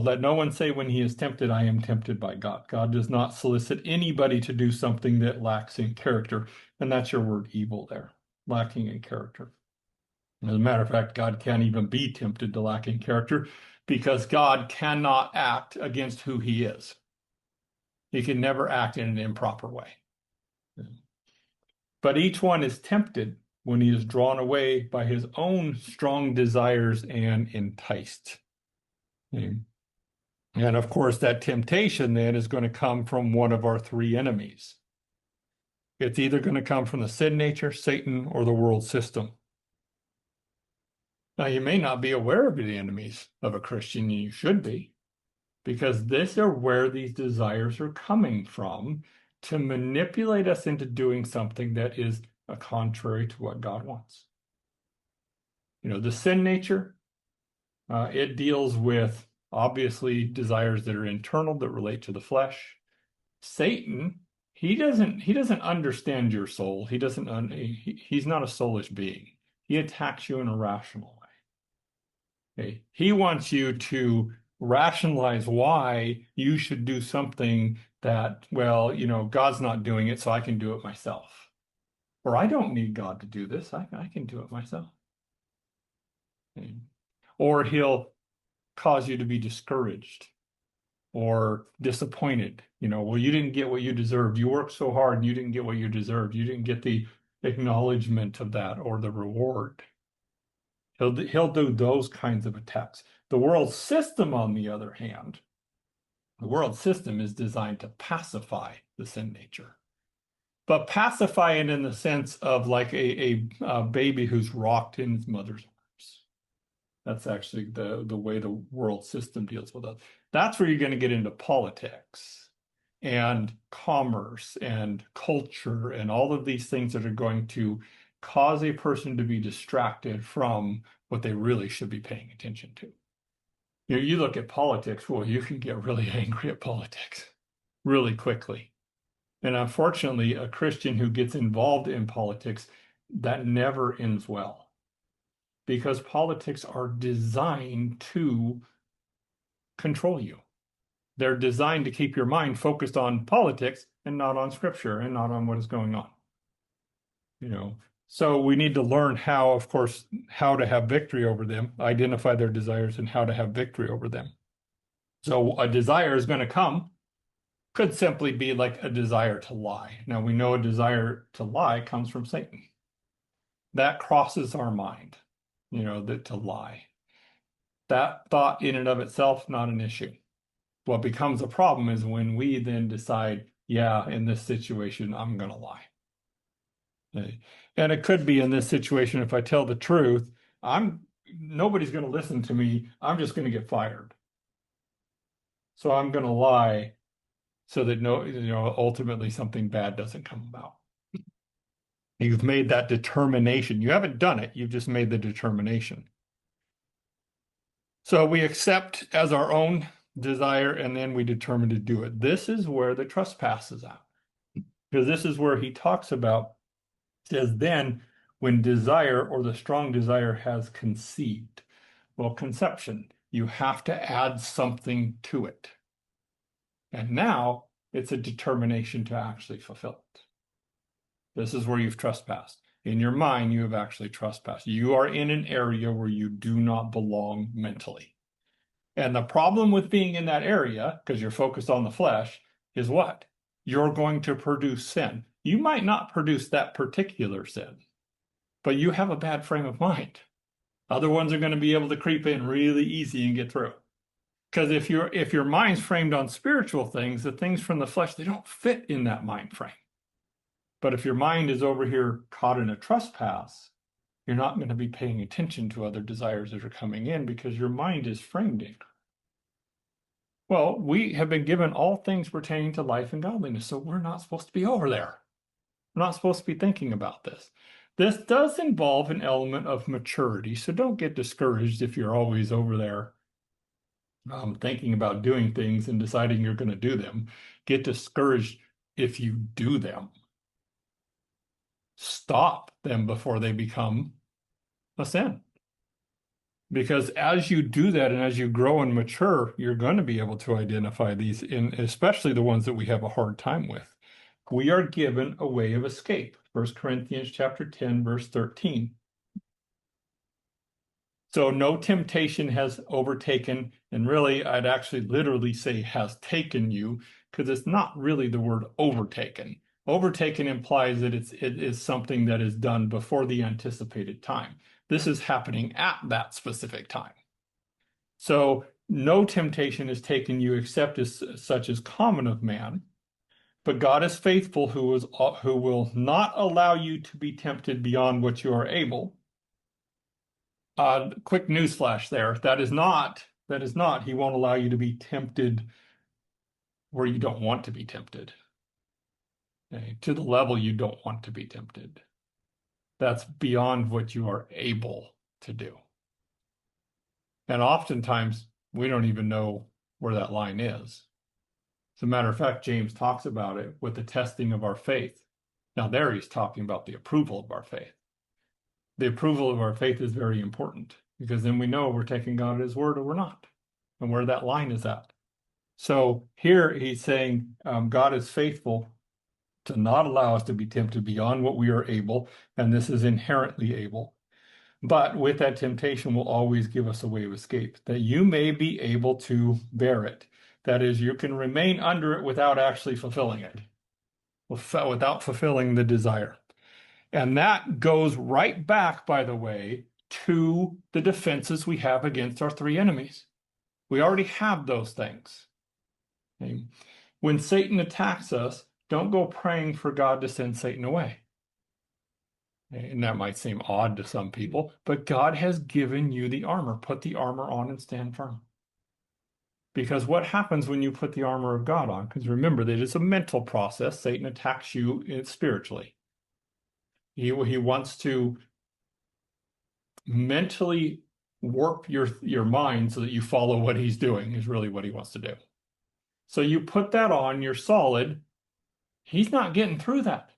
let no one say when he is tempted, I am tempted by God. God does not solicit anybody to do something that lacks in character. And that's your word evil there, lacking in character. As a matter of fact, God can't even be tempted to lack in character because God cannot act against who he is. He can never act in an improper way. But each one is tempted when he is drawn away by his own strong desires and enticed. And of course, that temptation then is going to come from one of our three enemies. It's either going to come from the sin nature, Satan, or the world system. Now, you may not be aware of the enemies of a Christian, and you should be, because these are where these desires are coming from to manipulate us into doing something that is contrary to what God wants. The sin nature, it deals with obviously desires that are internal that relate to the flesh. Satan, he doesn't understand your soul. He's not a soulish being. He attacks you in a rational way. Okay? He wants you to rationalize why you should do something that, well, God's not doing it, so I can do it myself. Or I don't need God to do this. I can do it myself. Okay? Or he'll cause you to be discouraged or disappointed. Well, you didn't get what you deserved. You worked so hard and you didn't get what you deserved. You didn't get the acknowledgement of that or the reward. He'll do those kinds of attacks. The world system, on the other hand, the world system is designed to pacify the sin nature. But pacify it in the sense of like a baby who's rocked in his mother's arms. That's actually the way the world system deals with it. That's where you're going to get into politics and commerce and culture and all of these things that are going to cause a person to be distracted from what they really should be paying attention to. You look at politics, well, you can get really angry at politics really quickly. And unfortunately, a Christian who gets involved in politics, that never ends well. Because politics are designed to control you. They're designed to keep your mind focused on politics and not on scripture and not on what is going on. So we need to learn how to have victory over them, identify their desires and how to have victory over them. So a desire is going to come, could simply be like a desire to lie. Now we know a desire to lie comes from Satan. That crosses our mind, that to lie. That thought in and of itself, not an issue. What becomes a problem is when we then decide, yeah, in this situation, I'm going to lie. And it could be in this situation, if I tell the truth, nobody's going to listen to me. I'm just going to get fired. So I'm going to lie so that ultimately something bad doesn't come about. You've made that determination. You haven't done it. You've just made the determination. So we accept as our own desire, and then we determine to do it. This is where the trespass is at. Because this is where he talks about, says, then when desire or the strong desire has conceived. Well, conception, you have to add something to it. And now it's a determination to actually fulfill it. This is where you've trespassed. In your mind, you have actually trespassed. You are in an area where you do not belong mentally. And the problem with being in that area, because you're focused on the flesh, is what? You're going to produce sin. You might not produce that particular sin, but you have a bad frame of mind. Other ones are going to be able to creep in really easy and get through. Because if your mind's framed on spiritual things, the things from the flesh, they don't fit in that mind frame. But if your mind is over here caught in a trespass, you're not going to be paying attention to other desires that are coming in because your mind is framed in. Well, we have been given all things pertaining to life and godliness, so we're not supposed to be over there. We're not supposed to be thinking about this. This does involve an element of maturity, so don't get discouraged if you're always over there thinking about doing things and deciding you're going to do them. Get discouraged if you do them. Stop them before they become a sin. Because as you do that and as you grow and mature, you're going to be able to identify these, in especially the ones that we have a hard time with. We are given a way of escape. 1 Corinthians chapter 10, verse 13. So no temptation has overtaken, and really, I'd actually literally say has taken you, because it's not really the word overtaken. Overtaken implies that it is something that is done before the anticipated time. This is happening at that specific time. So no temptation has taken you except as such as common of man, but God is faithful, who will not allow you to be tempted beyond what you are able. Quick newsflash there. That is not, he won't allow you to be tempted where you don't want to be tempted. Okay? To the level you don't want to be tempted. That's beyond what you are able to do. And oftentimes, we don't even know where that line is. As a matter of fact, James talks about it with the testing of our faith. Now, there he's talking about the approval of our faith. The approval of our faith is very important, because then we know we're taking God at his word or we're not, and where that line is at. So here he's saying God is faithful to not allow us to be tempted beyond what we are able, and this is inherently able. But with that temptation will always give us a way of escape, that you may be able to bear it. That is, you can remain under it without actually fulfilling it, without fulfilling the desire. And that goes right back, by the way, to the defenses we have against our three enemies. We already have those things. Okay? When Satan attacks us, don't go praying for God to send Satan away. And that might seem odd to some people, but God has given you the armor. Put the armor on and stand firm. Because what happens when you put the armor of God on? Because remember that it's a mental process. Satan attacks you spiritually. He wants to mentally warp your mind so that you follow what he's doing, is really what he wants to do. So you put that on, you're solid. He's not getting through that.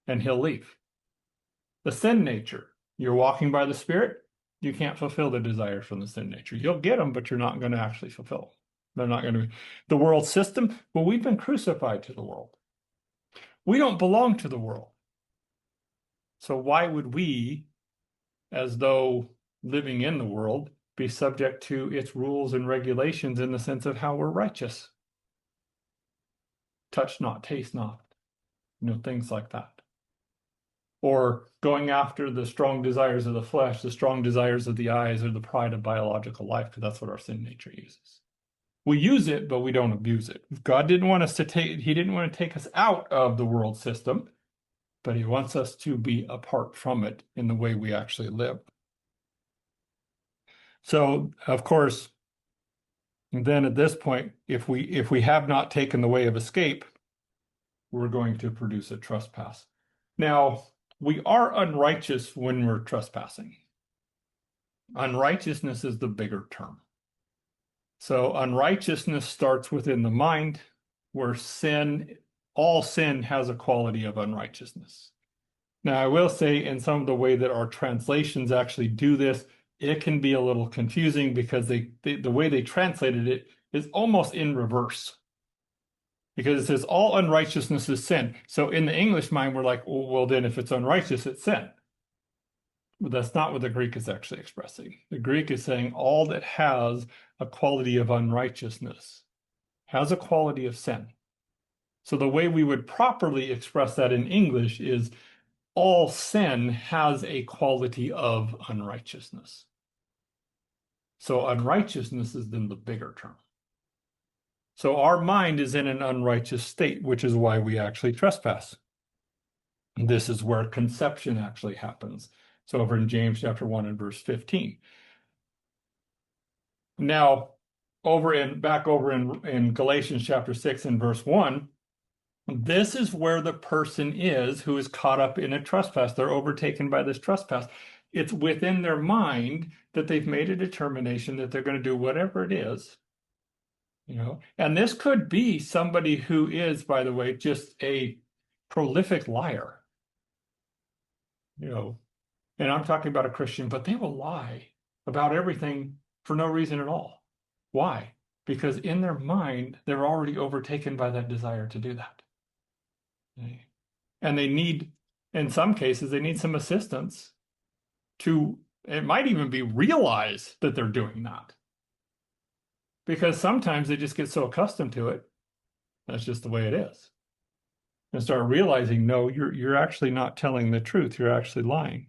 And he'll leave. The sin nature, you're walking by the Spirit, you can't fulfill the desires from the sin nature. You'll get them, but you're not going to actually fulfill them. They're not going to be. The world system, well, we've been crucified to the world. We don't belong to the world. So why would we, as though living in the world, be subject to its rules and regulations in the sense of how we're righteous? Touch not, taste not, things like that. Or going after the strong desires of the flesh, the strong desires of the eyes, or the pride of biological life, because that's what our sin nature uses. We use it, but we don't abuse it. God didn't want us to he didn't want to take us out of the world system, but he wants us to be apart from it in the way we actually live. So, of course, then at this point, if we have not taken the way of escape, we're going to produce a trespass. Now, we are unrighteous when we're trespassing. Unrighteousness is the bigger term. So unrighteousness starts within the mind, where all sin has a quality of unrighteousness. Now, I will say, in some of the way that our translations actually do this, it can be a little confusing, because the way they translated it is almost in reverse. Because it says all unrighteousness is sin. So in the English mind, we're like, well, then if it's unrighteous, it's sin. But that's not what the Greek is actually expressing. The Greek is saying all that has a quality of unrighteousness has a quality of sin. So the way we would properly express that in English is all sin has a quality of unrighteousness. So unrighteousness is then the bigger term. So our mind is in an unrighteous state, which is why we actually trespass. This is where conception actually happens. So over in James chapter 1 and verse 15. Now, back over in Galatians chapter 6 and verse 1, this is where the person is who is caught up in a trespass. They're overtaken by this trespass. It's within their mind that they've made a determination that they're going to do whatever it is. And this could be somebody who is, by the way, just a prolific liar. And I'm talking about a Christian, but they will lie. about everything for no reason at all. Why? Because in their mind, they're already overtaken by that desire to do that. Okay. And they need, in some cases, they need some assistance to, it might even be realize that they're doing that. Because sometimes they just get so accustomed to it, that's just the way it is. And start realizing, no, you're actually not telling the truth, you're actually lying.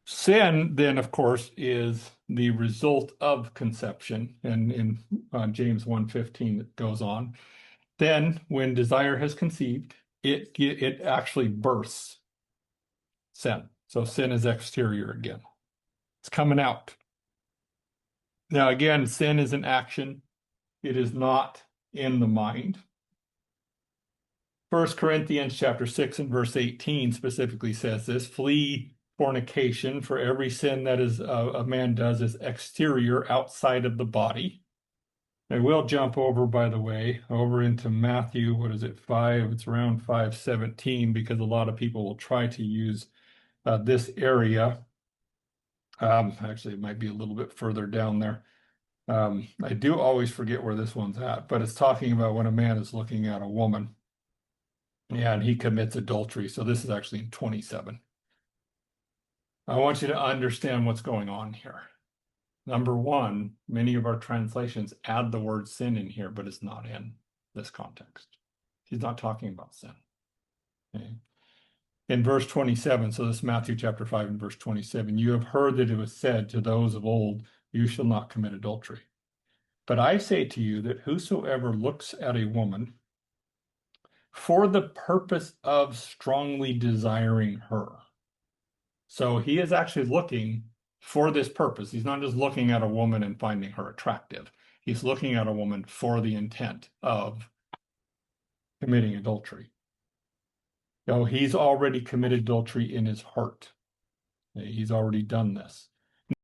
Sin, then, of course, is the result of conception. And in James 1:15, it goes on. Then, when desire has conceived, it actually births sin. So sin is exterior again. It's coming out. Now, again, sin is an action. It is not in the mind. 1 Corinthians chapter 6 and verse 18 specifically says this, flee fornication, for every sin that is a man does is exterior, outside of the body. I will jump over, by the way, over into Matthew, what is it, 5? It's around 5:17, because a lot of people will try to use this area. Actually, it might be a little bit further down there. I do always forget where this one's at, but it's talking about when a man is looking at a woman and he commits adultery. So this is actually in 27. I want you to understand what's going on here. Number one, many of our translations add the word sin in here, but it's not in this context. He's not talking about sin. Okay. In verse 27, so this is Matthew chapter 5 and verse 27, you have heard that it was said to those of old, you shall not commit adultery. But I say to you that whosoever looks at a woman for the purpose of strongly desiring her. So he is actually looking for this purpose. He's not just looking at a woman and finding her attractive. He's looking at a woman for the intent of committing adultery. No, he's already committed adultery in his heart. He's already done this.